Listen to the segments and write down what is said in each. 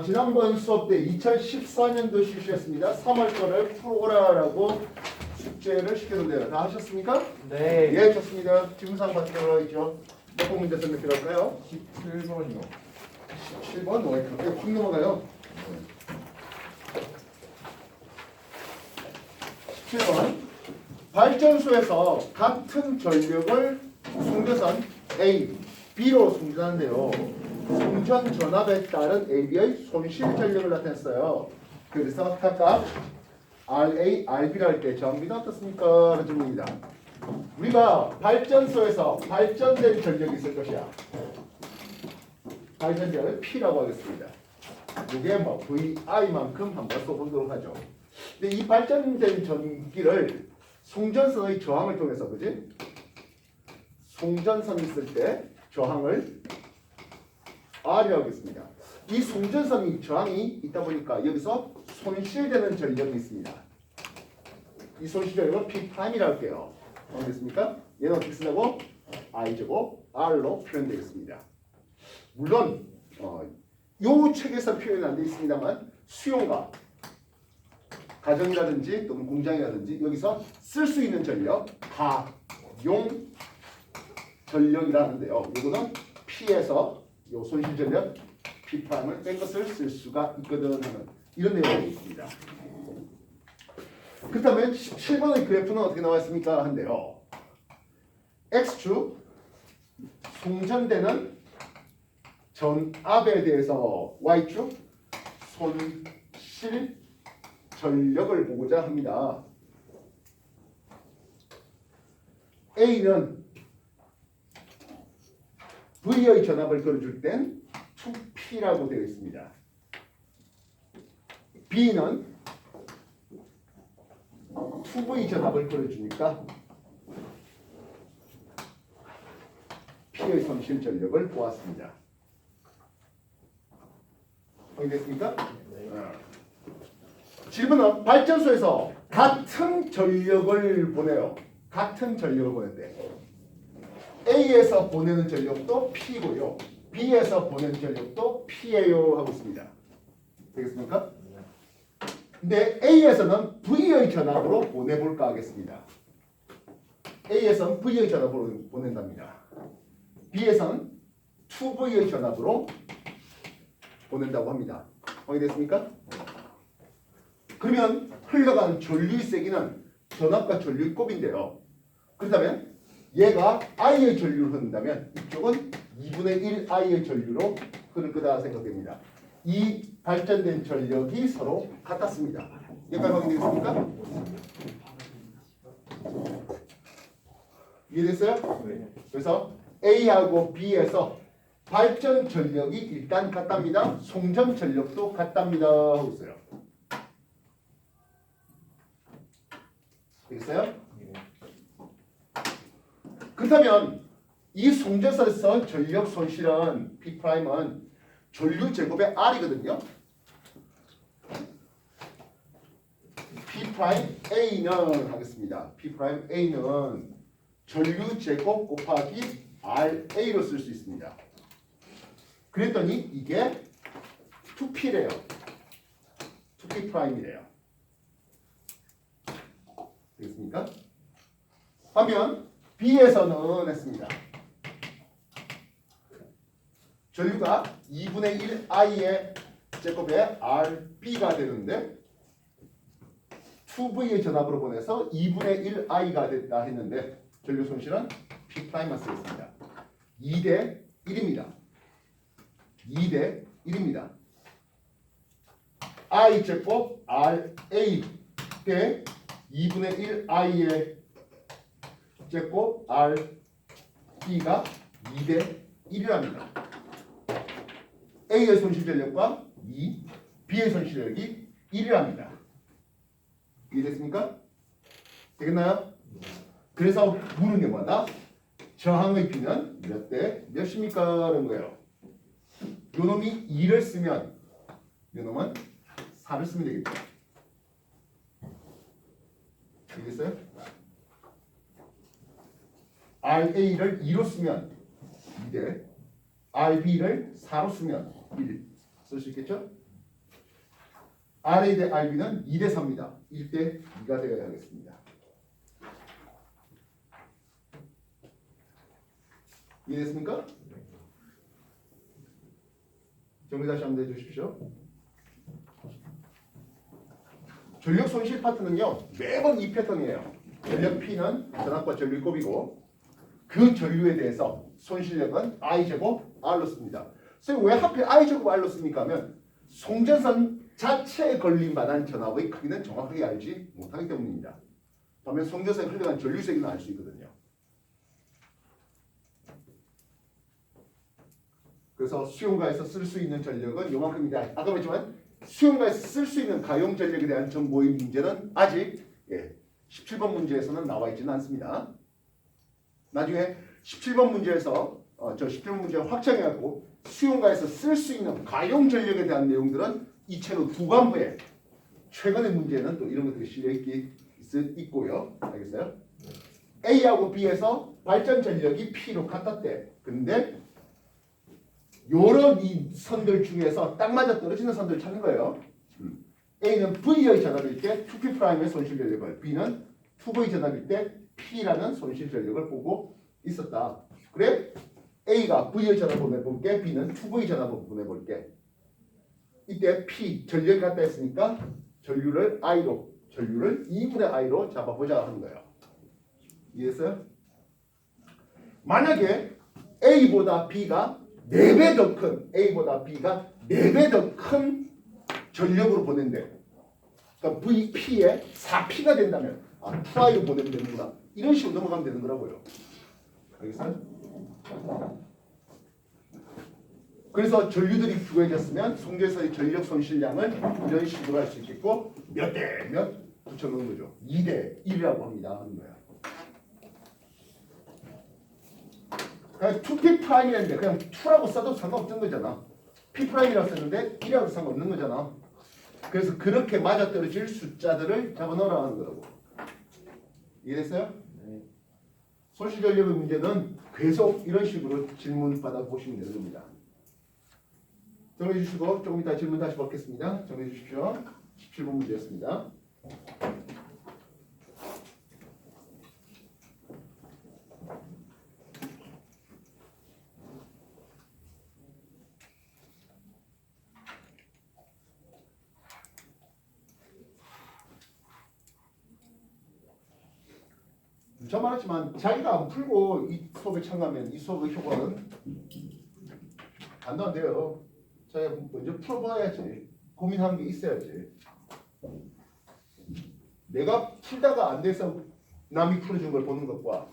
지난번 수업 때 2014년도 실시했습니다. 3월 거를 풀어오라라고 숙제를 시켰는데요. 다 하셨습니까? 네. 예, 좋습니다. 증상 같은 거 있죠. 몇 번 문제 선택 필요할까요? 17번이요. 17번 이거 훅 넘어가요. 17번 발전소에서 같은 전력을 송전선 A, B로 송전하는데요. 송전 전압에 따른 AB의 손실 전력을 나타냈어요. 그래서 각각 RA, RB를 할 때 전비는 어떻습니까? 라는 질문입니다. 우리가 발전소에서 발전된 전력이 있을 것이야. 발전력을 P라고 하겠습니다. 이게 뭐 VI만큼 한번 써보도록 하죠. 근데 이 발전된 전기를 송전선의 저항을 통해서, 그지? 송전선이 있을 때 저항을 R이라고 하겠습니다. 이 송전선이 저항이 있다 보니까 여기서 손실되는 전력이 있습니다. 이 손실 전력을 P'이라고 할게요. 알겠습니까? 얘는 어떻게 쓰냐고? I제곱 R로 표현되겠습니다. 물론 이 책에서 표현은 안 되어 있습니다만 수용과 가정이라든지 또는 공장이라든지 여기서 쓸 수 있는 전력, 가용 전력이라는데요. 이거는 P에서 요 손실 전력 P'을 뺀 것을 쓸 수가 있거든 하는 이런 내용이 있습니다. 그렇다면 17번의 그래프는 어떻게 나와 있습니까? 한데요. X축 송전되는 전압에 대해서 Y축 손실 전력을 보고자 합니다. A는 V의 전압을 걸어줄 땐 2P라고 되어 있습니다. B는 2V 전압을 걸어주니까 P의 손실 전력을 보았습니다. 확인됐습니까? 네. 질문은 발전소에서 같은 전력을 보내요. 같은 전력을 보낸대. A에서 보내는 전력도 P고요. B에서 보내는 전력도 P예요 하고 있습니다. 되겠습니까? 근데 A에서는 V의 전압으로 보내볼까 하겠습니다. A에서는 V의 전압으로 보낸답니다. B에서는 2V의 전압으로 보낸다고 합니다. 확인됐습니까? 그러면 흘러가는 전류의 세기는 전압과 전류의 곱인데요. 그렇다면 얘가 I의 전류를 흐른다면 이쪽은 2분의 1 I의 전류로 흐를 거다 생각됩니다. 이 발전된 전력이 서로 같았습니다. 여기까지 확인되겠습니까? 이해됐어요? 네. 그래서 A하고 B에서 발전 전력이 일단 같답니다. 송전 전력도 같답니다 하고 있어요. 되겠어요? 네. 그렇다면 이 송전선에서 전력 손실은 P'은 전류 제곱의 R이거든요. P'A는 하겠습니다. P'A는 전류 제곱 곱하기 RA로 쓸 수 있습니다. 그랬더니 이게 2P래요. 2P'이래요. 되겠습니까? 반면 B에서는 했습니다. 전류가 2분의 1 I의 제곱에 RB가 되는데 2V의 전압으로 보내서 2분의 1 I가 됐다 했는데 전류 손실은 P'만 쓰겠습니다. 2대 1입니다. 2대 1입니다. I 제곱 RA 대 2분의 1 I의 제곱 RB가 2대 1이랍니다. A의 손실 전력과 B의 손실 전력이 1이랍니다. 이해됐습니까? 되겠나요? 그래서 물은 게 뭐다? 저항의 P는 몇 대 몇입니까? 라는 거예요. 요 놈이 2를 쓰면 요 놈은 4를 쓰면 되겠죠. 알겠어요? RA를 2로 쓰면 2대 RB를 4로 쓰면 1 쓸 수 있겠죠? RA 대 RB는 2대 4입니다. 1대 2가 되어야 하겠습니다. 이해됐습니까? 정리 다시 한번 해주십시오. 전력 손실 파트는요 매번 이 패턴이에요. 전력 P는 전압과 전류곱이고 그 전류에 대해서 손실력은 I제곱 R로 씁니다. 선생님 왜 하필 I제곱 R로 씁니까 하면 송전선 자체에 걸린 만한 전압의 크기는 정확하게 알지 못하기 때문입니다. 반면 송전선에 흘러간 전류세기는 알 수 있거든요. 그래서 수용가에서 쓸 수 있는 전력은 요만큼이다. 아까 말했지만 수용가에서 쓸 수 있는 가용 전력에 대한 정보의 문제는 아직 17번 문제에서는 나와 있지는 않습니다. 나중에 17번 문제에서 17번 문제 확장해갖고 수용가에서 쓸 수 있는 가용 전력에 대한 내용들은 이 채로 두 관부에 최근의 문제는 또 이런 것들이 실려 있고요. 알겠어요? A하고 B에서 발전 전력이 P로 같았대. 근데 요런 이 선들 중에서 딱 맞아 떨어지는 선들을 찾는 거예요. A는 V의 전압일 때 2P'의 손실 전력을, B는 2V 전압일 때 P라는 손실 전력을 보고 있었다. 그래? A가 V의 전압을 보내볼게, B는 2V 전압을 보내볼게. 이때 P 전력이 같다 했으니까 전류를 2분의 I로 잡아보자 하는 거예요. 이해했어요? 만약에 A보다 B가 4배 더 큰, A보다 B가 4배 더 큰 전력으로 보낸대. 그러니까 VP에 4P가 된다면 2I로 보내면 되는구나. 이런 식으로 넘어가면 되는 거라고요. 알겠어요? 그래서 전류들이 부여해졌으면 송전선의 전력 손실량을 이런 식으로 할 수 있겠고 몇 대 몇 붙여놓은 거죠. 2대 1이라고 합니다. 하는 거야. 그냥 2P'이라는데 그냥 2라고 써도 상관없는 거잖아. P'이라고 썼는데 1이라고 상관없는 거잖아. 그래서 그렇게 맞아떨어질 숫자들을 잡아넣으라는 거라고. 이해됐어요? 네. 손실 전력의 문제는 계속 이런 식으로 질문 받아보시면 되는 겁니다. 정리해 주시고 조금 이따 질문 다시 받겠습니다. 정리해 주십시오. 17번 문제였습니다. 저 말했지만 자기가 안 풀고 이 수업에 참가하면 이 수업의 효과는 안 돼요. 자기가 먼저 풀어봐야지. 고민하는 게 있어야지. 내가 풀다가 안 돼서 남이 풀어준 걸 보는 것과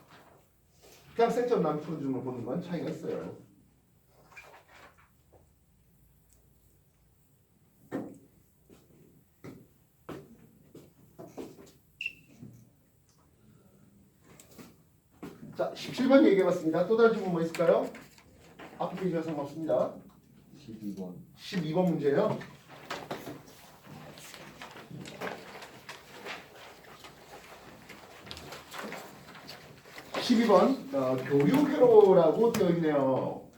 그냥 쌩처럼 남이 풀어준 걸 보는 건 차이가 있어요. 자, 17번 얘기해봤습니다. 또 다른 질문 뭐 있을까요? 앞에 페이지가 상관없습니다. 12번 문제예요. 12번 교류회로라고 되어 있네요.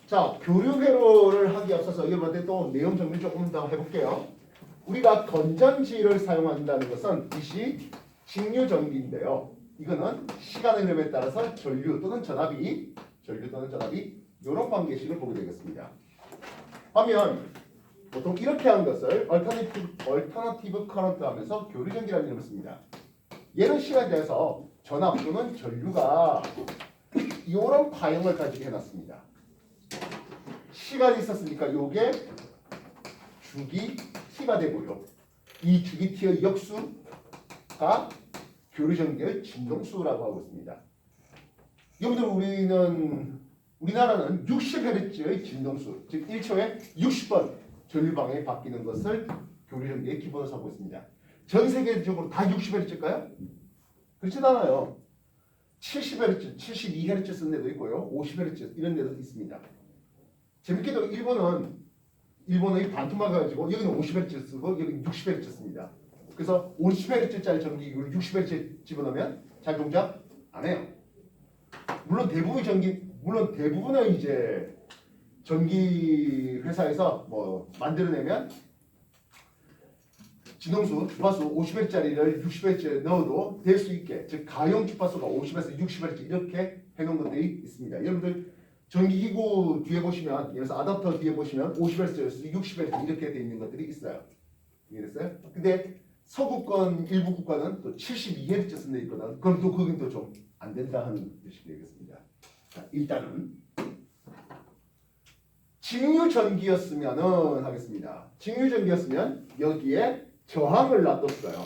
자, 교류회로를 하기 앞서서 이번에 또 내용 정리 조금 더 해볼게요. 우리가 건전지를 사용한다는 것은 이시 직류전기인데요. 이거는 시간의 흐름에 따라서 전류 또는 전압이 이런 관계식을 보게 되겠습니다. 하면 보통 이렇게 하는 것을 얼터너티브 커런트 하면서 교류전기라는 이름을 씁니다. 얘는 시간에 대해서 전압 또는 전류가 이런 파형을 가지게 해놨습니다. 시간이 있었으니까 요게 주기 t가 되고요. 이 주기 t의 역수가 교류전기의 진동수라고 하고 있습니다. 여러분들 우리나라는 60Hz의 진동수, 즉 1초에 60번 전류방향이 바뀌는 것을 교류전기의 기본으로 삼고 있습니다. 전 세계적으로 다 60Hz일까요? 그렇진 않아요. 70Hz, 72Hz 쓰는 데도 있고요. 50Hz 이런 데도 있습니다. 재밌게도 일본의 반토막 가지고 여기는 50Hz 쓰고 여기는 60Hz 씁니다. 그래서 50Hz짜리 전기기를 60Hz 집어넣으면 잘 동작 안 해요. 물론 대부분의 이제 전기 회사에서 뭐 만들어내면 진동수 주파수 50Hz짜리를 60Hz에 넣어도 될 수 있게, 즉 가용 주파수가 50에서 60Hz 이렇게 해놓은 것들이 있습니다. 여러분들 전기기구 뒤에 보시면, 예를 들어서 아답터 뒤에 보시면 50Hz에서 60Hz 이렇게 돼 있는 것들이 있어요. 이해됐어요? 근데 서구권 일부 국가는 또 72Hz 쓴 데 있거든. 그럼 또 거긴 또 좀 안 된다 하는 뜻이 되겠습니다. 자, 일단은 직류전기였으면은 하겠습니다. 직류전기였으면 여기에 저항을 놔뒀어요.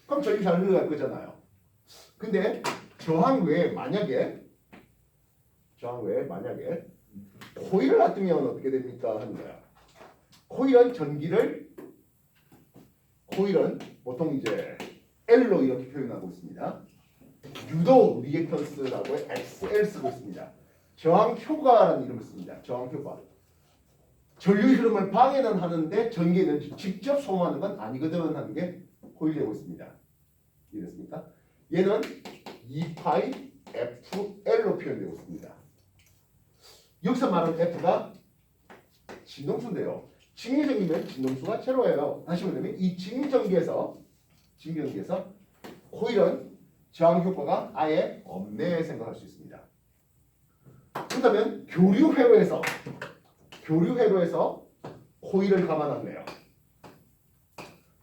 그럼 전기 잘 흘러갈 거잖아요. 근데 저항 외에 만약에 코일을 놔두면 어떻게 됩니까? 하는 거야. 코일은 보통 이제 L로 이렇게 표현하고 있습니다. 유도 리액턴스라고 XL 쓰고 있습니다. 저항 효과라는 이름을 씁니다. 저항 효과. 전류 흐름을 방해는 하는데 전기는 직접 소모하는 건 아니거든 하는 게 코일되고 있습니다. 이해됐습니까? 얘는 2파이 FL로 표현되고 있습니다. 여기서 말하는 F가 진동수인데요. 직류전기면 진동수가 제로예요. 다시 말하면 이 직류전기에서 코일은 저항 효과가 아예 없네 생각할 수 있습니다. 그렇다면 교류 회로에서 코일을 감아놨네요.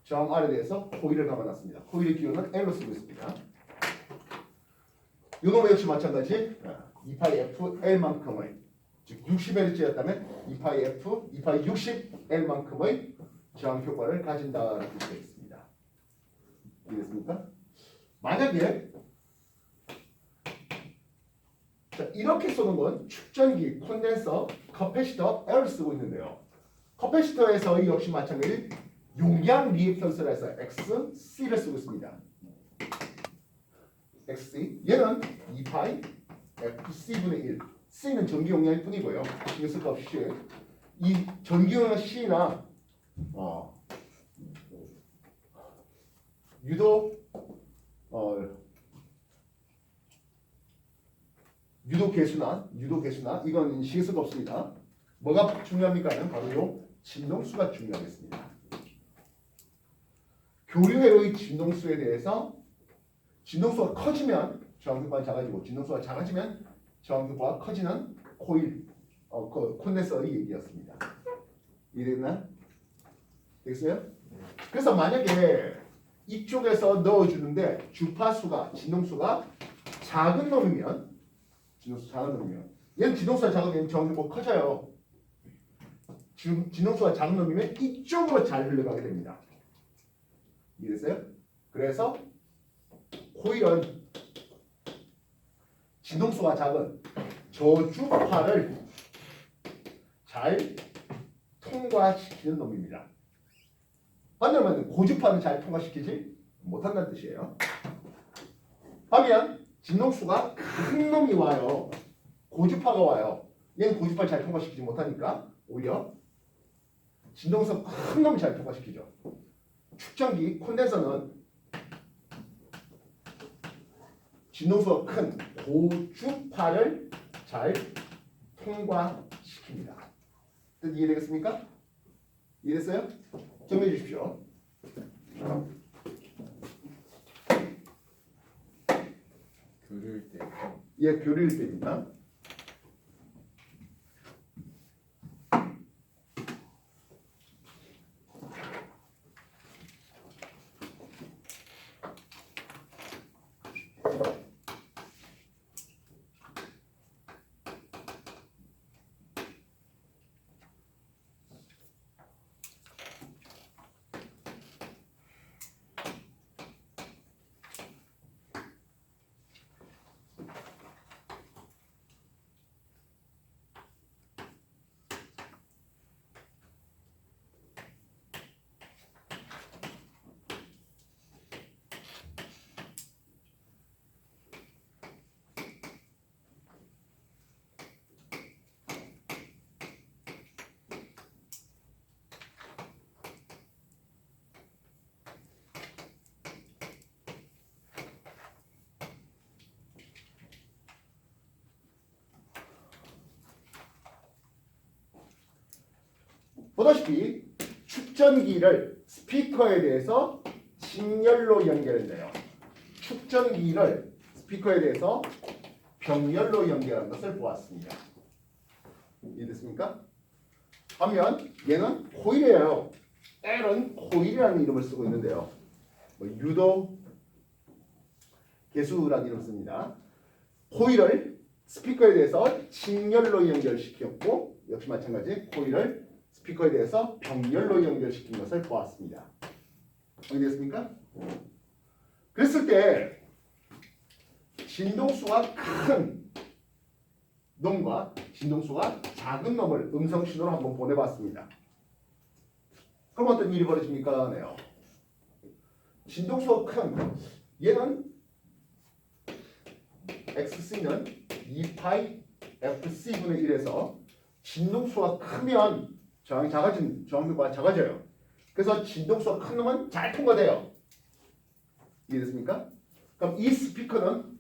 저항 R에 대해서 코일을 감아놨습니다. 코일의 기호는 L로 쓰고 있습니다. 이거 역시 마찬가지 2파이 FL만큼의, 즉 60Hz였다면 2파이 60L만큼의 저항 효과를 가진다라고 되어 있습니다. 이해됐습니까? 만약에 자, 이렇게 쏘는 건 축전기, 콘덴서, 커패시터, L을 쓰고 있는데요. 커패시터에서 역시 마찬가지 용량 리액턴스라 해서 XC를 쓰고 있습니다. XC 얘는 2파이 FC분의 1. C는 전기 용량일 뿐이고요. 신경 쓸 거 없이 이 전기 용량 C나 유도 개수나 이건 신경 쓸 거 없습니다. 뭐가 중요합니까는 바로 요 진동수가 중요하겠습니다. 교류회로의 진동수에 대해서 진동수가 커지면 저항효과가 작아지고 진동수가 작아지면 저항효과가 커지는 코일, 콘덴서의 얘기였습니다. 이해됐나? 되겠어요? 그래서 만약에 이쪽에서 넣어주는데 주파수가, 진동수가 작은 놈이면 얘는 진동수가 작으면 저항효과가 커져요. 진동수가 작은 놈이면 이쪽으로 잘 흘러가게 됩니다. 이해됐어요? 그래서 코일은 진동수가 작은 저주파를 잘 통과시키는 놈입니다. 반대로 고주파는 잘 통과시키지 못한다는 뜻이에요. 하면 진동수가 큰 놈이 와요. 고주파가 와요. 얘는 고주파를 잘 통과시키지 못하니까 오히려 진동수 큰 놈이 잘 통과시키죠. 축전기, 콘덴서는 진동수가 큰 고주파를 잘 통과시킵니다. 뜻 이해되겠습니까? 이해됐어요? 정리해 주십시오. 교류일 때. 예, 교류일 때입니다. 보다시피 축전기를 스피커에 대해서 직렬로 연결했네요. 축전기를 스피커에 대해서 병렬로 연결한 것을 보았습니다. 이해됐습니까? 반면 얘는 코일이에요. L은 코일이라는 이름을 쓰고 있는데요. 유도 개수라는 이름을 씁니다. 코일을 스피커에 대해서 직렬로 연결시켰고 역시 마찬가지 코일을 스피커에 대해서 병렬로 연결시킨 것을 보았습니다. 이해됐습니까? 그랬을 때 진동수가 큰 놈과 진동수가 작은 놈을 음성 신호로 한번 보내봤습니다. 그럼 어떤 일이 벌어집니까? 네요. 진동수가 큰 얘는 XC는 2파이 FC분의 1에서 진동수가 크면 저항이 작아진 저항 효과가 작아져요. 그래서 진동수가 큰 놈은 잘 통과돼요. 이해됐습니까? 그럼 이 스피커는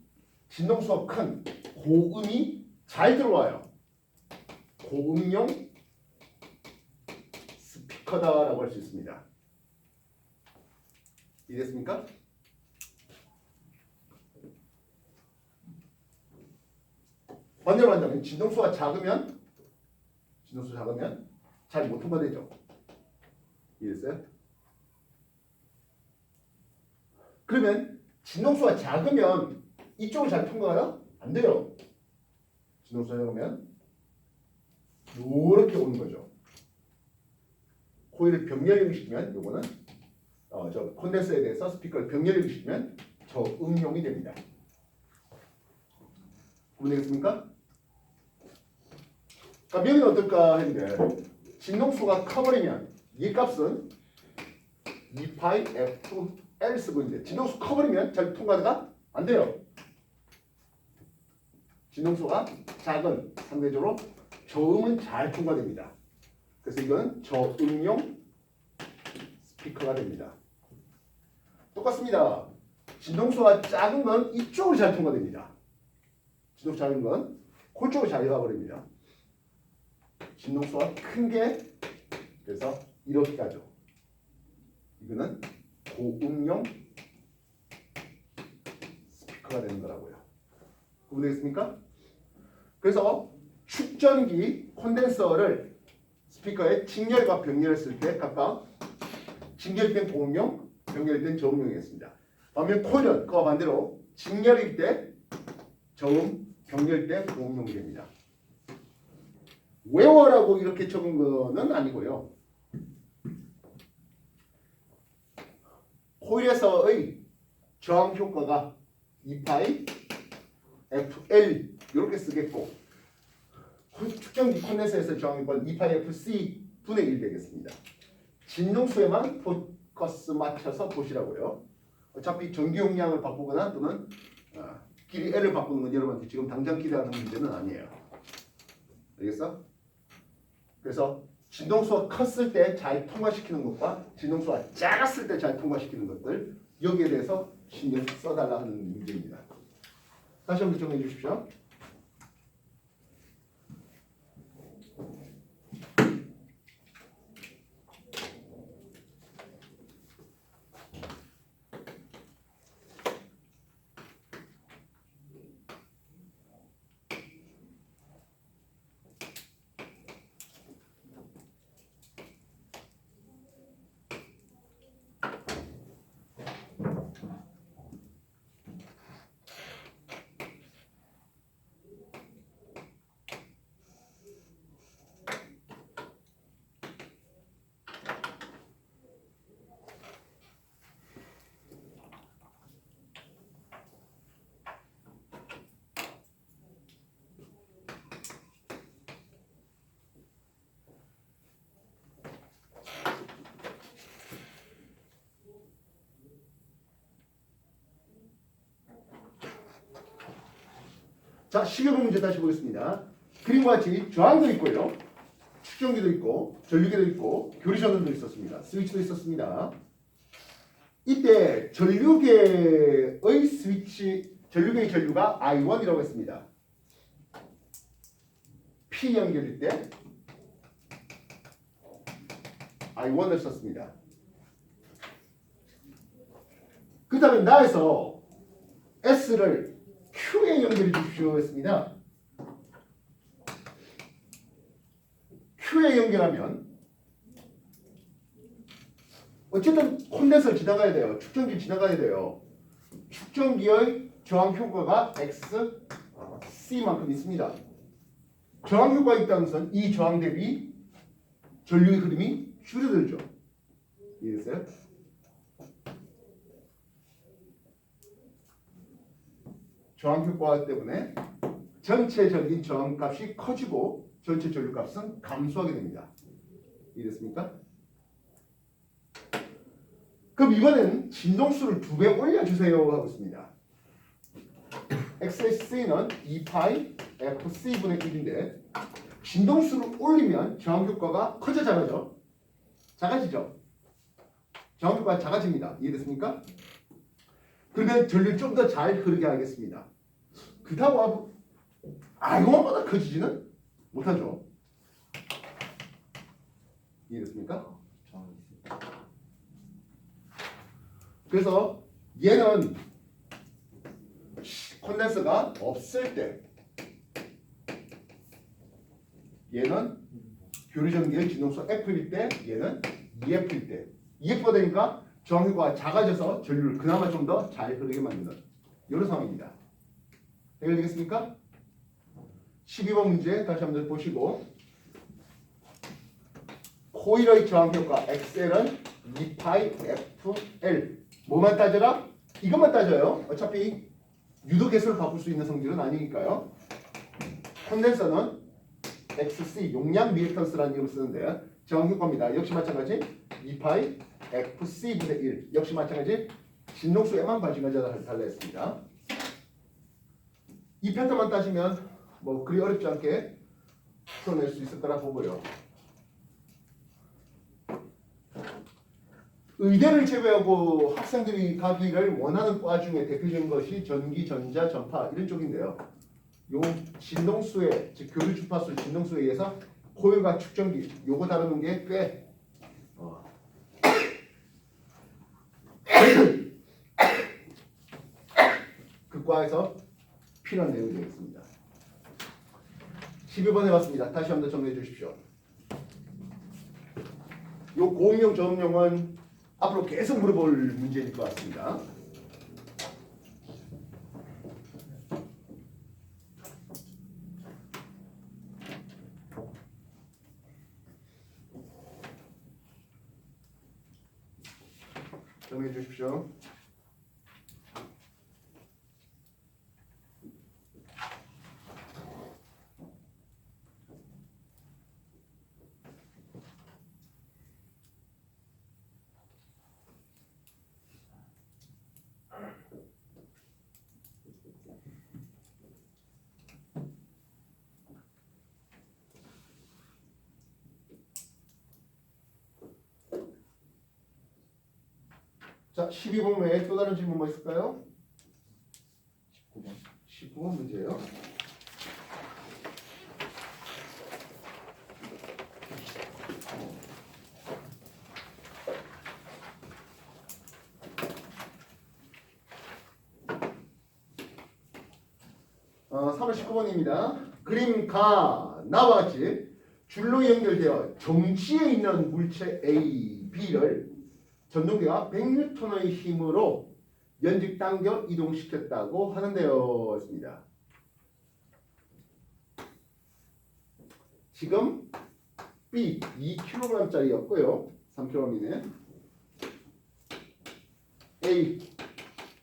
진동수가 큰 고음이 잘 들어와요. 고음용 스피커다라고 할 수 있습니다. 이해됐습니까? 반대로 한다면 진동수가 작으면 잘 못 통과되죠. 이해됐어요? 그러면 진동수가 작으면 이쪽으로 잘 통과가요? 안 돼요. 진동수가 작으면 이렇게 오는 거죠. 코일을 병렬형시키면 요거는 저 콘덴서에 대해서 스피커를 병렬형시키면 저음용이 됩니다. 구분되겠습니까? 그럼 여기는 어떨까 했는데 진동수가 커버리면 이 값은 2파이 FL 쓰고 있는데 진동수 커버리면 잘 통과가 안 돼요. 진동수가 작은 상대적으로 저음은 잘 통과됩니다. 그래서 이건 저음용 스피커가 됩니다. 똑같습니다. 진동수가 작은 건 이쪽으로 잘 통과됩니다. 진동수 작은 건 그쪽으로 잘 가버립니다. 진동수가 큰 게 그래서 이렇게 가죠. 이거는 고음용 스피커가 되는 거라고요. 구분되겠습니까? 그래서 축전기 콘덴서를 스피커에 직렬과 병렬했을 때 각각 직렬된 고음용, 병렬된 저음용이었습니다. 반면 코일은 그와 반대로 직렬일 때 저음, 병렬 때 고음용이 됩니다. 외워라고 이렇게 적은 거는 아니고요. 코일에서의 저항 효과가 2파이 FL 이렇게 쓰겠고 축전기 콘덴서에서 저항 효과는 2파이 FC 분의 1 되겠습니다. 진동수에만 포커스 맞춰서 보시라고요. 어차피 전기 용량을 바꾸거나 또는 길이 L을 바꾸는 건 여러분한테 지금 당장 기대하는 문제는 아니에요. 알겠어? 그래서 진동수가 컸을 때 잘 통과시키는 것과 진동수가 작았을 때 잘 통과시키는 것들 여기에 대해서 신경 써달라 하는 문제입니다. 다시 한번 정리해 주십시오. 자, 시계분 문제 다시 보겠습니다. 그림과 같이 저항도 있고요. 축전기도 있고 전류계도 있고 교리전원도 있었습니다. 스위치도 있었습니다. 이때 전류계의 스위치, 전류계의 전류가 I1이라고 했습니다. P 연결일 때 I1을 썼습니다. 그 다음에 나에서 S를 Q에 연결해 주십시오 했습니다. Q에 연결하면 어쨌든 콘덴서를 지나가야 돼요. 축전기 지나가야 돼요. 축전기의 저항 효과가 X, C만큼 있습니다. 저항 효과가 있다는 것은 이 저항 대비 전류의 흐름이 줄어들죠. 이해됐어요? 저항 효과 때문에 전체적인 저항값이 커지고 전체 전류값은 감소하게 됩니다. 이해됐습니까? 그럼 이번엔 진동수를 2배 올려주세요 하고 있습니다. XC는 2파이 FC분의 1인데 진동수를 올리면 저항 효과가 커져 작아져? 작아지죠? 저항 효과가 작아집니다. 이해됐습니까? 그러면 전류 좀 더 잘 흐르게 하겠습니다. 그렇다고 이거보다 커지지는 못하죠. 이해됐습니까? 그래서 얘는 콘덴서가 없을 때 얘는 교류전기의 진동수 F일 때 얘는 EF일 때 EF가 되니까 저항효과가 작아져서 전류를 그나마 좀 더 잘 흐르게 만드는 이런 상황입니다. 해결되겠습니까? 12번 문제 다시 한번 보시고 코일의 저항효과 XL은 2파이 FL 뭐만 따져라? 이것만 따져요. 어차피 유도 개수를 바꿀 수 있는 성질은 아니니까요. 콘덴서는 XC 용량 리액턴스라는 이름을 쓰는데 저항효과입니다. 역시 마찬가지 2파이 FC분의 1 역시 마찬가지 진동수에만 관심을 달라 했습니다. 이 패턴만 따지면 뭐 그리 어렵지 않게 풀어낼 수 있을 거라 보고요. 의대를 제외하고 학생들이 가기를 원하는 과 중에 대표적인 것이 전기, 전자, 전파 이런 쪽인데요. 요 진동수에 즉 교류 주파수 진동수에 의해서 코일과 축전기 요거 다루는 게 꽤 그 과에서 필요한 내용이 되겠습니다. 12번 해봤습니다. 다시 한번 정리해 주십시오. 요 고응용 저응용은 앞으로 계속 물어볼 문제일 것 같습니다. 정리해 주십시오. 자, 12번 외에 또 다른 질문 뭐 있을까요? 19번 문제예요. 어, 3월 19번입니다. 그림 가 나와 같이 줄로 연결되어 정지에 있는 물체 A, B를 전동기가 100N의 힘으로 연직 당겨 이동시켰다고 하는데요. 했습니다. 지금 B 2kg짜리였고요. 3kg이네. A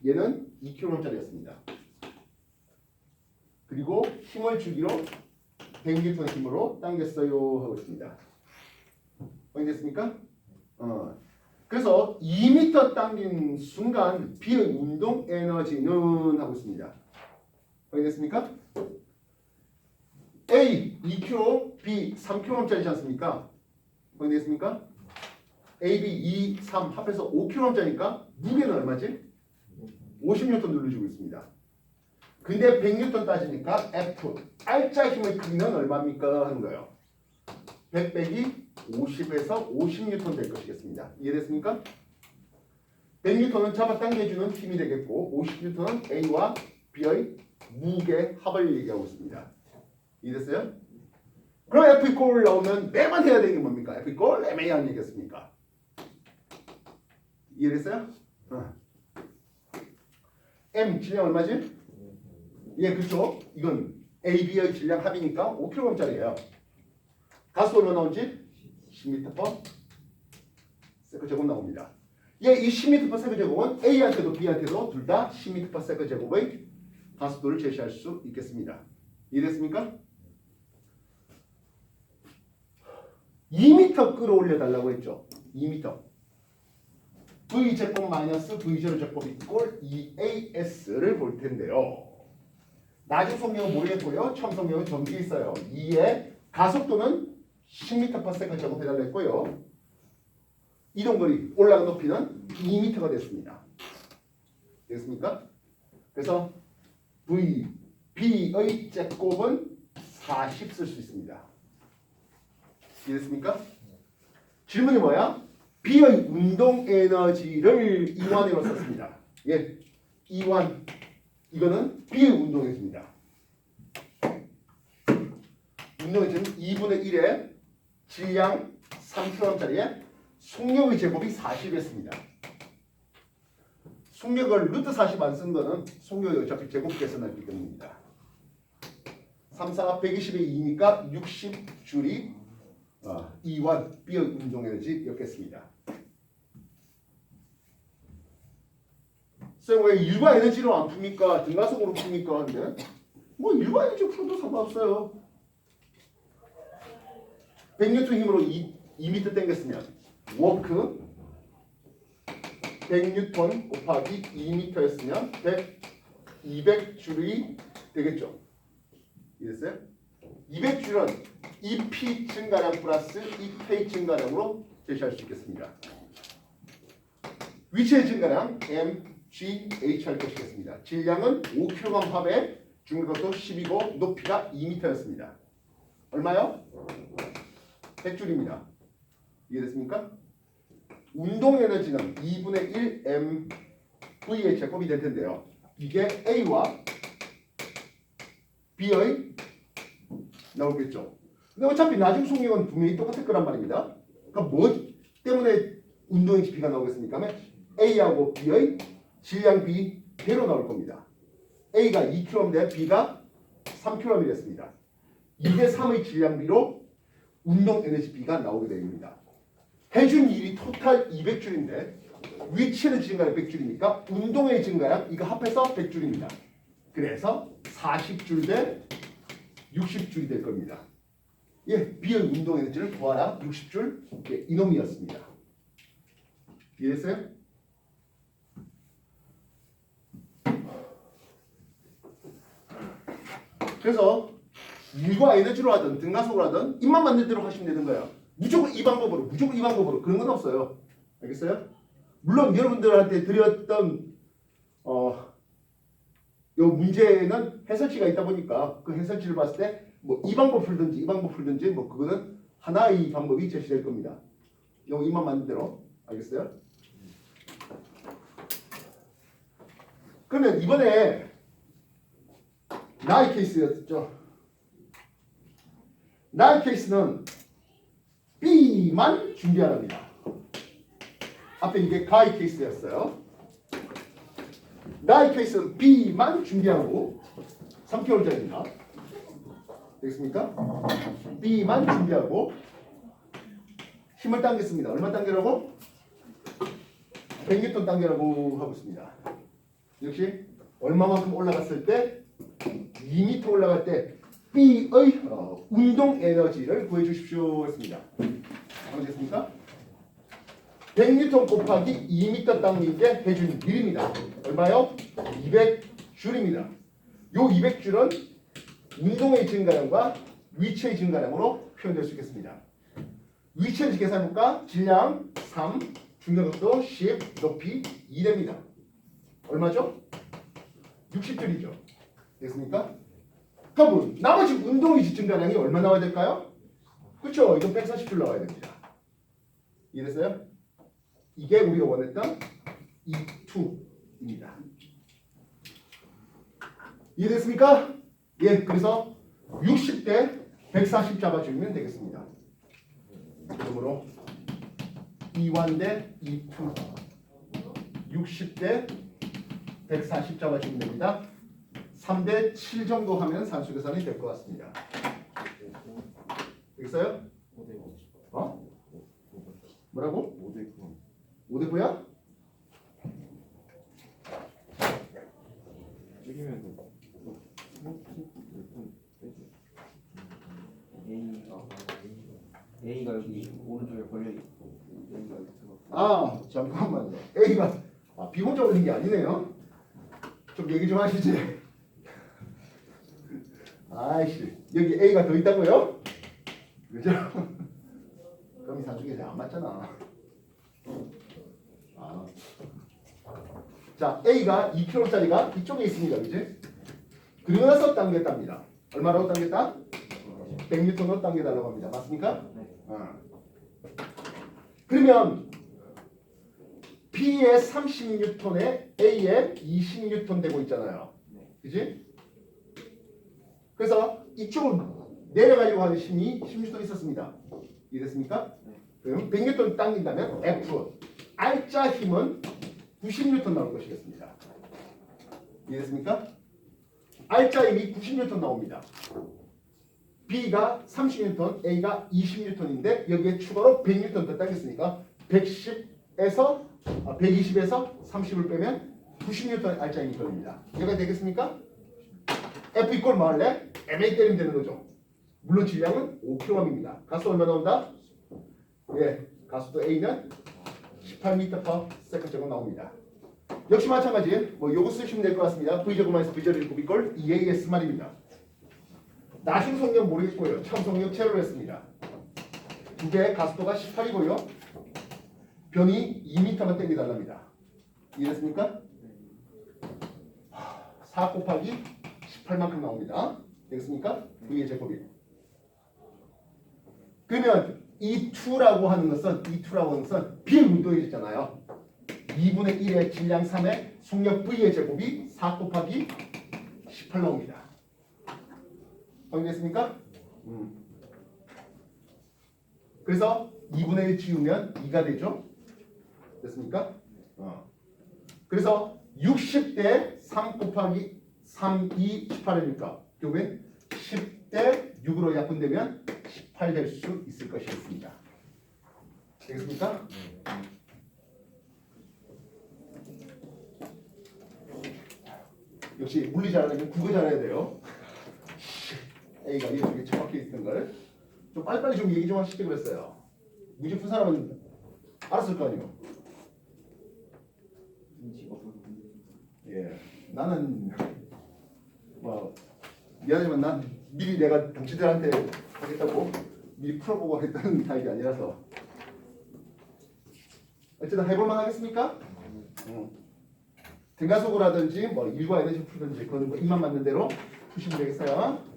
얘는 2kg짜리였습니다. 그리고 힘을 주기로 100N의 힘으로 당겼어요 하고 있습니다. 확인됐습니까? 그래서 2m 당긴 순간 B의 운동 에너지는 하고 있습니다. 확인됐습니까? A 2kg, B 3kg짜리지 않습니까? 확인됐습니까? A, B 2, 3 합해서 5kg짜리니까 무게는 얼마지? 50N 눌러주고 있습니다. 근데 100N 따지니까 F R자 힘의 크기는 얼마입니까? 하는 거예요. 100 빼기 50에서 50N 될 것이겠습니다. 이해됐습니까? 100N은 잡아당겨주는 힘이 되겠고 50N은 A와 B의 무게 합을 얘기하고 있습니다. 이해됐어요? 그럼 F 이꼴 나오면 매만 해야 되는 게 뭡니까? F 이꼴 MA 아니겠습니까? 이해됐어요? M 질량 얼마지? 예, 그렇죠. 이건 AB의 질량 합이니까 5kg짜리예요. 가스 얼마 나온지? 10m/s 제곱 나옵니다. 예, 이 10m/s 제곱은 A한테도 B한테도 둘 다 10m/s 제곱의 가속도를 제시할 수 있겠습니다. 이해됐습니까? 2m 끌어올려 달라고 했죠. 2m. V 제곱 마이너스 V0 제곱 이꼴 2AS를 볼 텐데요. 나중 속력은 모르겠고요. 처음 속력은 정지에 있어요. 2의 가속도는 10m/s 제곱 해달라 했고요. 이동거리 올라간 높이는 2m가 됐습니다. 됐습니까? 그래서 V, B의 제곱은 40 쓸 수 있습니다. 이해됐습니까? 질문이 뭐야? B의 운동 에너지를 이완으로 썼습니다. 예, 이완. 이거는 B의 운동 에너지입니다. 운동 에너지는 2분의 1에 질량 3kg짜리에 속력의 제곱이 40이었습니다. 속력을 루트 40 안 쓴 거는 속력이 어차피 제곱 계산하기 때문입니다. 3, 4, 120의 2니까 60줄이 이완 B의 운동 에너지였겠습니다. 쌤, 왜 일반 에너지로 안 풉니까? 등가속으로 풉니까? 근데 뭐 일반 에너지 풀어도 상관없어요. 100N 힘으로 2m 당겼으면 워크 100N 곱하기 2m였으면 200줄이 되겠죠. 이해됐어요? 200줄은 EP 증가량 플러스 EK 증가량으로 제시할 수 있겠습니다. 위치의 증가량 MGH 할 것이겠습니다. 질량은 5kg 합에 중력도 10이고 높이가 2m였습니다. 얼마요? 100줄입니다. 이해됐습니까? 운동 에너지는 2분의 1 MV의 제곱이 될 텐데요. 이게 A와 B의 나오겠죠. 근데 어차피 나중 속력은 분명히 똑같을 거란 말입니다. 그러니까 뭐 때문에 운동의 B가 나오겠습니까? A하고 B의 질량 B 배로 나올 겁니다. A가 2kg인데 B가 3kg이 됐습니다. 2대 3의 질량 B로 운동 에너지 B가 나오게 됩니다. 해준 일이 토탈 200줄인데 위치는 증가량 100줄이니까 운동의 증가량 이거 합해서 100줄입니다. 그래서 40줄 대 60줄이 될 겁니다. 예, B의 운동 에너지를 구하라 60줄 예, 이놈이었습니다. 이해됐어요? 그래서 일과 에너지로 하든 등가속으로 하든 입만 맞는 대로 하시면 되는 거예요. 무조건 이 방법으로 그런 건 없어요. 알겠어요? 물론 여러분들한테 드렸던 요 문제는 해설지가 있다 보니까 그 해설지를 봤을 때 뭐 이 방법 풀든지 뭐 그거는 하나의 방법이 제시될 겁니다. 요 입만 맞는 대로 알겠어요? 그러면 이번에 나의 케이스였죠. 나의 케이스는 B만 준비하랍니다. 앞에 이게 가의 케이스였어요. 나의 케이스는 B만 준비하고 3kg짜리입니다. 되겠습니까? B만 준비하고 힘을 당겼습니다. 얼마 당기라고? 100N 당기라고 하고 있습니다. 역시 얼마만큼 올라갔을 때 2m 올라갈 때 B의 운동 에너지를 구해 주십시오 했습니다. 알겠습니까? 100N 곱하기 2m 당긴 게 해준 일입니다. 얼마요? 200줄입니다. 요 200줄은 운동의 증가량과 위치의 증가량으로 표현될 수 있겠습니다. 위치의 계산해볼까? 질량 3, 중력도 10, 높이 2됩니다. 얼마죠? 60줄이죠. 됐습니까? 그럼 나머지 운동의 증가량이 얼마 나와야 될까요? 그렇죠? 이건 140줄 나와야 됩니다. 이해됐어요? 이게 우리가 원했던 E2입니다. 이해됐습니까? 예, 그래서 60대 140 잡아주면 되겠습니다. 그러므로 E1 대 E2 60대 140 잡아주면 됩니다. 3대 7 정도 하면 산수 계산이 될 것 같습니다. 되겠어요? 5대 9. 어? 뭐라고? 5대 9. 5대 9야? 줄이면 몇분 빼지? A가 여기 오른쪽에 걸려 있고 A가 여기 들어가. 아, 잠깐만요. A가 비공적으로 된 게 아니네요. 좀 얘기 좀 하시지. 아이씨, 여기 A가 더 있다고요? 그죠? 그럼 이 산수계산이 안 맞잖아. 아. 자, A가 2kg짜리가 이쪽에 있습니다. 그지? 그리고 나서 당겼답니다. 얼마라고 당겼다? 100N으로 당겨달라고 합니다. 맞습니까? 그러면 B에 30N에 A에 20N 되고 있잖아요. 그지? 그래서 이쪽으로 내려가려고 하는 힘이 10N 있었습니다. 이해됐습니까? 그럼 100N 당긴다면 F R자 힘은 90N 나올 것이겠습니다. 이해됐습니까? R자 힘이 90N 나옵니다. B가 30N, A가 20N인데 여기에 추가로 100N 더 당겼으니까 120에서 30을 빼면 90N R자 힘이 걸립니다. 이해가 되겠습니까? F 이꼴 뭐 할래? MA 때리면 되는 거죠. 물론 질량은 5kg입니다. 가수 얼마 나온다? 예, 가수도 A는 18m/s 정도 나옵니다. 역시 마찬가지 뭐 요거 쓰시면 될 것 같습니다. V제곱마이너스 V제곱 이꼴 EAS 말입니다. 나중 성격 모르겠고요. 참 성격 제로를 했습니다. 두 개의 가속도가 18이고요. 변이 2m만 땡겨달랍니다. 이해됐습니까? 4 곱하기 18만큼 나옵니다. 되겠습니까? V의 제곱이. 그러면 이 2라고 하는 것은 비운동이잖아요. 2분의 1의 질량 3의 속력 V의 제곱이 4 곱하기 18 나옵니다. 확인됐습니까? 그래서 2분의 1 지우면 2가 되죠? 됐습니까? 그래서 60대 3 곱하기 3, 2, 18이니까 결국엔 10대 6으로 약분되면 18 될 수 있을 것이었습니다. 되겠습니까? 역시 물리 잘하려면 국어 잘해야 돼요. A가 이렇게 정확히 있던 걸 좀 빨리빨리 좀 얘기 좀 하시지 그랬어요. 문제 푼 사람은 알았을 거 아니에요. 예, 나는 뭐 미안하지만 난 미리 내가 동치들한테 하겠다고 미리 풀어보고 했다는 타입이 아니라서 어쨌든 해볼만 하겠습니까? 등가속으로라든지 뭐 일과 에너지 풀든지 그건 뭐 입만 맞는 대로 푸시면 되겠어요.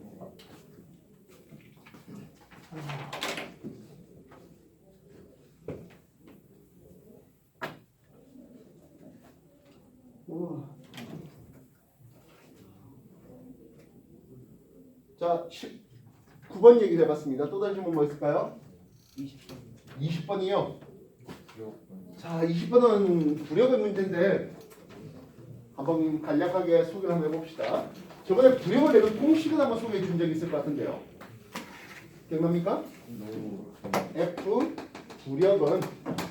자, 19번 얘기를 해봤습니다. 또 다른 질문 뭐 있을까요? 20번이요. 자, 20번은 부력의 문제인데 한번 간략하게 소개를 한번 해봅시다. 저번에 부력을 내는 공식을 한번 소개해 준 적이 있을 것 같은데요. 기억납니까? F 부력은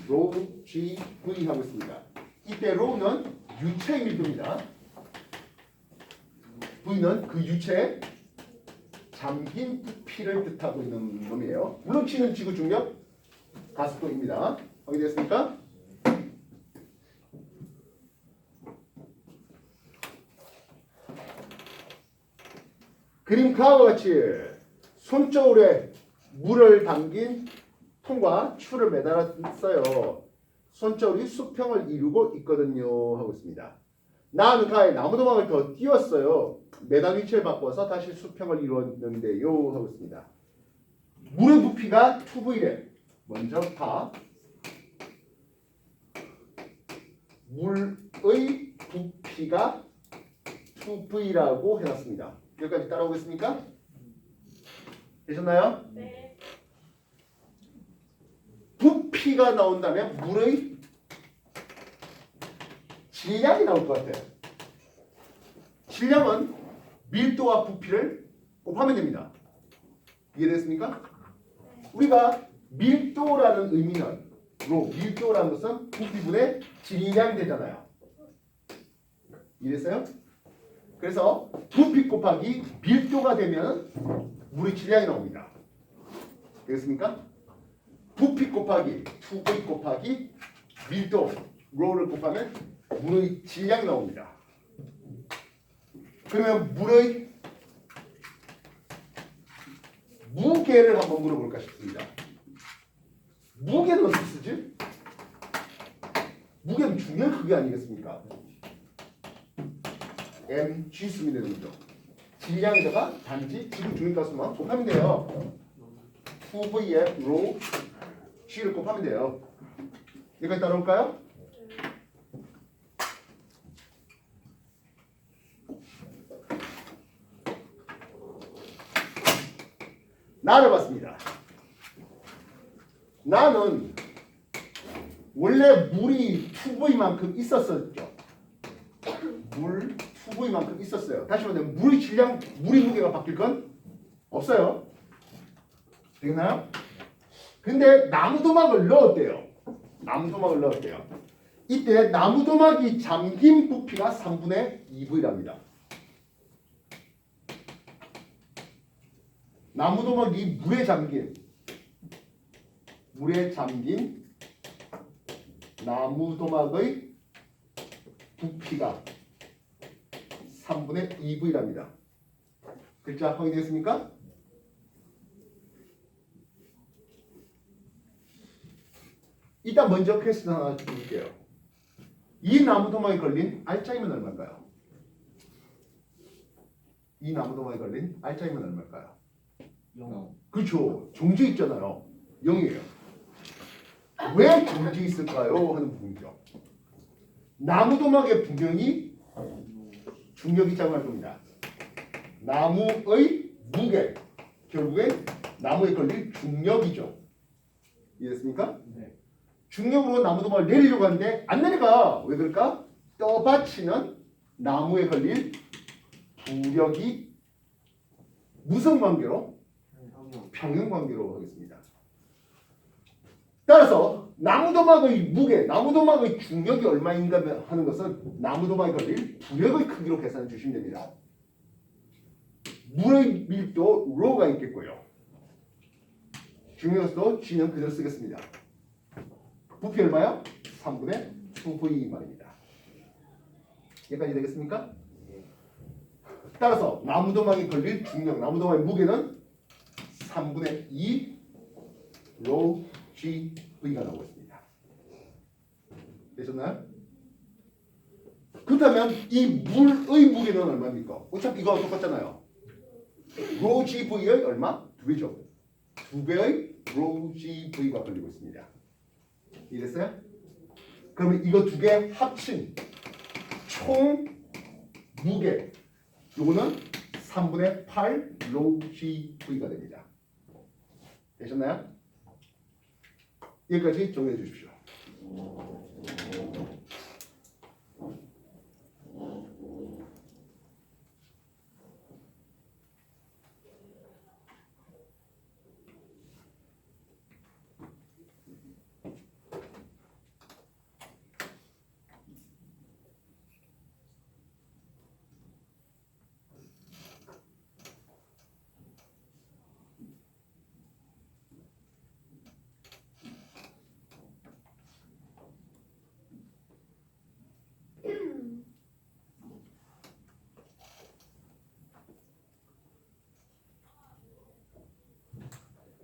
rho g v 하고 있습니다. 이때 rho는 유체의 밀도입니다. v는 그 유체의 잠긴 부피를 뜻하고 있는 놈이에요. 물론 G는 지구 중력 가속도입니다. 확인됐습니까? 그림과 같이 손저울에 물을 담긴 통과 추를 매달았어요. 손저울이 수평을 이루고 있거든요 하고 있습니다. 나는 가에 나무도망을 더 띄웠어요. 매달 위치를 바꿔서 다시 수평을 이루었는데요 하고 있습니다. 물의 부피가 2V래. 먼저 봐. 물의 부피가 2V라고 해놨습니다. 여기까지 따라오겠습니까? 되셨나요? 네. 부피가 나온다면 물의 질량이 나올 것 같아요. 질량은 밀도와 부피를 곱하면 됩니다. 이해됐습니까? 우리가 밀도라는 의미는 밀도라는 것은 부피분의 질량이 되잖아요. 이해됐어요? 그래서 부피 곱하기 밀도가 되면 물의 질량이 나옵니다. 되겠습니까? 부피 곱하기 2V 곱하기 밀도 를 곱하면 물의 질량이 나옵니다. 그러면 물의 무게를 한번 물어볼까 싶습니다. 무게는 어떻게 쓰지? 무게는 중요한 크기 아니겠습니까? mg 쓰면 되는 거죠. 질량에다가 단지 지구 중력가수만 곱하면 돼요. 2v에 rho g를 곱하면 돼요. 여기까지 따라올까요? 나를 봤습니다. 나는 원래 물이 2V만큼 있었었죠. 물 2V만큼 있었어요. 다시 말하면 물의 질량, 물의 무게가 바뀔 건 없어요. 되겠나요? 근데 나무도막을 넣었대요. 나무도막을 넣었대요. 이때 나무도막이 잠긴 부피가 3분의 2V랍니다. 나무도막이 물에 잠긴 나무도막의 부피가 3분의 2V랍니다. 글자 확인됐습니까? 일단 먼저 퀘스천 하나 드릴게요. 이 나무도막에 걸린 알짜이면 얼마일까요? 이 나무도막에 걸린 알짜이면 얼마일까요? 0. 그렇죠. 정지 있잖아요. 0이에요. 왜 정지 있을까요? 하는 부분이죠. 나무도막의 분명히 중력이 작용할 겁니다. 나무의 무게, 결국엔 나무에 걸릴 중력이죠. 이해됐습니까? 네. 중력으로 나무도막을 내리려고 하는데 안 내려가. 왜 그럴까? 떠받치는 나무에 걸릴 부력이 무슨 관계로? 평형관계로 하겠습니다. 따라서 나무도막의 무게, 나무도막의 중력이 얼마인가 하는 것은 나무도막에 걸릴 부력의 크기로 계산해 주시면 됩니다. 물의 밀도 rho가 있겠고요. 중력도 g는 그대로 쓰겠습니다. 부피 얼마요? 3분의 2v 말입니다. 여기까지 되겠습니까? 따라서 나무도막에 걸릴 중력, 나무도막의 무게는 3분의 2 rho g v가 나오고 있습니다. 되셨나요? 그렇다면 이 물의 무게는 얼마입니까? 어차피 이거와 똑같잖아요. rho g v의 얼마? 2배죠. 2배의 rho g v가 걸리고 있습니다. 이해됐어요? 그러면 이거 두 개 합친 총 무게 요거는 3분의 8 rho g v가 됩니다. 되셨나요? 여기까지 정리해 주십시오.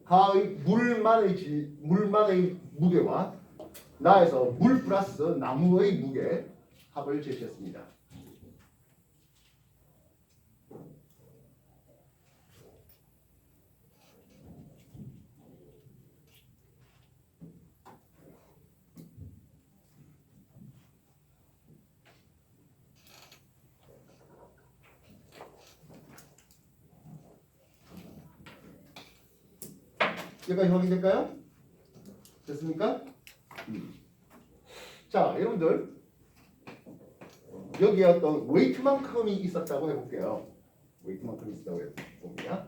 가의 물만의 무게와 나에서 물 플러스 나무의 무게 합을 제시했습니다. 여기까지 확인될까요? 됐습니까? 자, 여러분들 여기에 어떤 웨이트만큼이 있었다고 해볼게요. 웨이트만큼이 있었다고 해봅니다.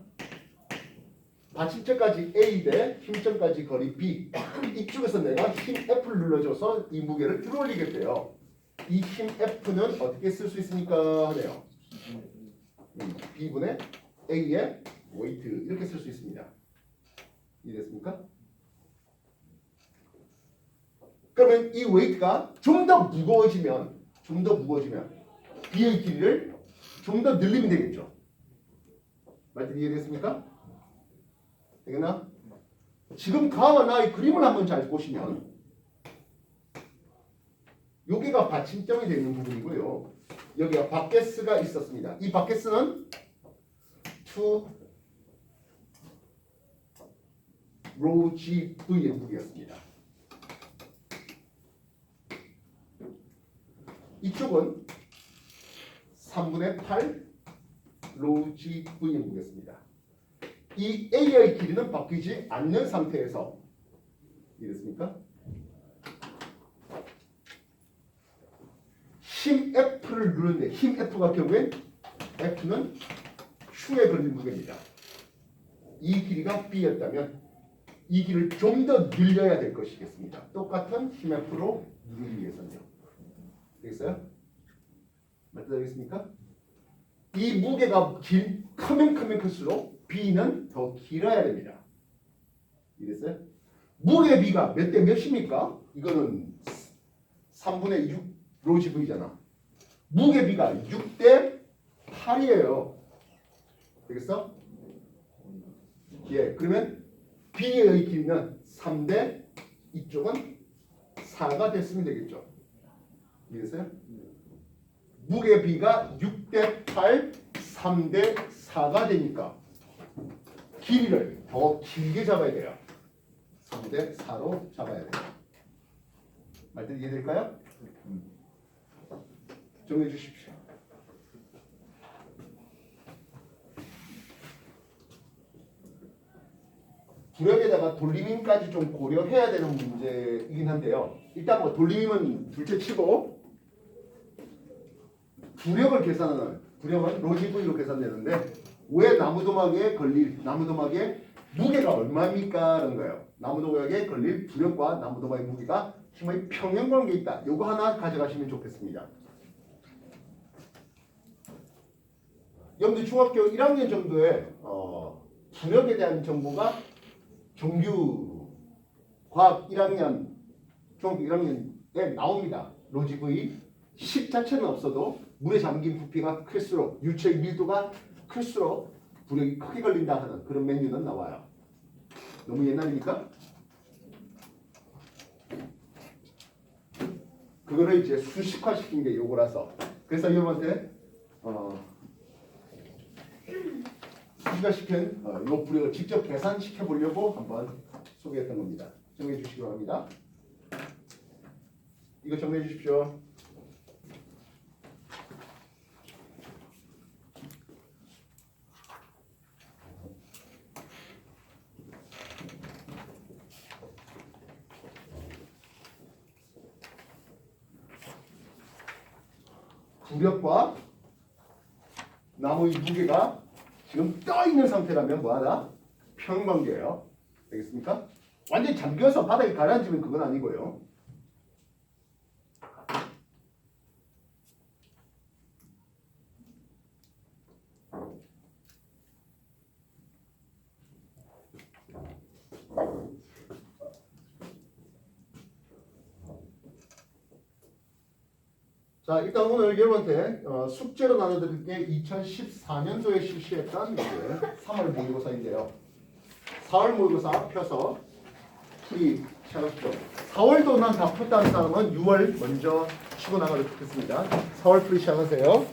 받침점까지 A 대 힘점까지 거리 B. 이쪽에서 내가 힘 F를 눌러줘서 이 무게를 들어올리겠대요. 이 힘 F는 어떻게 쓸 수 있습니까? 하네요. B분의 A의 웨이트 이렇게 쓸 수 있습니다. 이해됐습니까? 그러면 이 웨이트가 좀 더 무거워지면 B의 길이를 좀 더 늘리면 되겠죠. 말씀이 이해됐습니까? 되겠나? 지금 가와 나의 그림을 한번 잘 보시면 여기가 받침점이 되어 있는 부분이고요. 여기가 바켓스가 있었습니다. 이 바켓스는 2 rho GV의 무게였습니다. 이쪽은 3분의 8 rho GV의 무게였습니다. 이 A의 길이는 바뀌지 않는 상태에서 이해됐습니까? 힘 F를 누르는데 힘 F가 결국엔 F는 Q에 걸린 무게입니다. 이 길이가 B였다면 이 길을 좀 더 늘려야 될 것이겠습니다. 똑같은 힘 F로 누르기 위해서는요. 되겠어요? 맞다겠습니까? 이 무게가 크면 클수록 B는 더 길어야 됩니다. 이랬어요? 무게 B가 몇 대 몇입니까? 이거는 3분의 6 로지 V잖아. 무게 B가 6대 8이에요. 되겠어? 예, 그러면 B의 길이는 3대 이쪽은 4가 됐으면 되겠죠. 이해됐어요? 무게 B가 6대 8, 3대 4가 되니까 길이를 더 길게 잡아야 돼요. 3대 4로 잡아야 돼요. 말뜻 이해될까요? 정리해 주십시오. 부력에다가 돌림임까지 좀 고려해야 되는 문제이긴 한데요. 일단 뭐 돌림임은 둘째 치고 부력을 계산하는 부력은 로지 V로 계산되는데 왜 나무도막에 걸릴 나무도막의 무게가 얼마입니까? 라는 거예요. 나무도막에 걸릴 부력과 나무도막의 무게가 힘의 평행관계에 있다. 요거 하나 가져가시면 좋겠습니다. 여러분들 중학교 1학년 정도에 부력에 대한 정보가 정규 과학 1학년, 중학교 1학년에 나옵니다. 로지 V 10 자체는 없어도 물에 잠긴 부피가 클수록 유체의 밀도가 클수록 부력이 크게 걸린다 하는 그런 메뉴는 나와요. 너무 옛날이니까 그거를 이제 수식화시킨 게 요거라서 그래서 여러분한테 수식화시킨 요 부력을 직접 계산시켜 보려고 한번 소개했던 겁니다. 정리해 주시기 바랍니다. 이거 정리해 주십시오. 부력과 나무의 무게가 지금 떠 있는 상태라면 뭐하다? 평행관계예요. 되겠습니까? 완전히 잠겨서 바닥에 가라앉으면 그건 아니고요. 자, 일단 오늘 여러분한테 숙제로 나눠드릴 게 2014년도에 실시했던 3월 모의고사인데요. 4월 모의고사 펴서 풀이 시작하시죠. 4월도 난 다 풀었다는 사람은 6월 먼저 치고 나가도 좋겠습니다. 4월 풀이 시작하세요.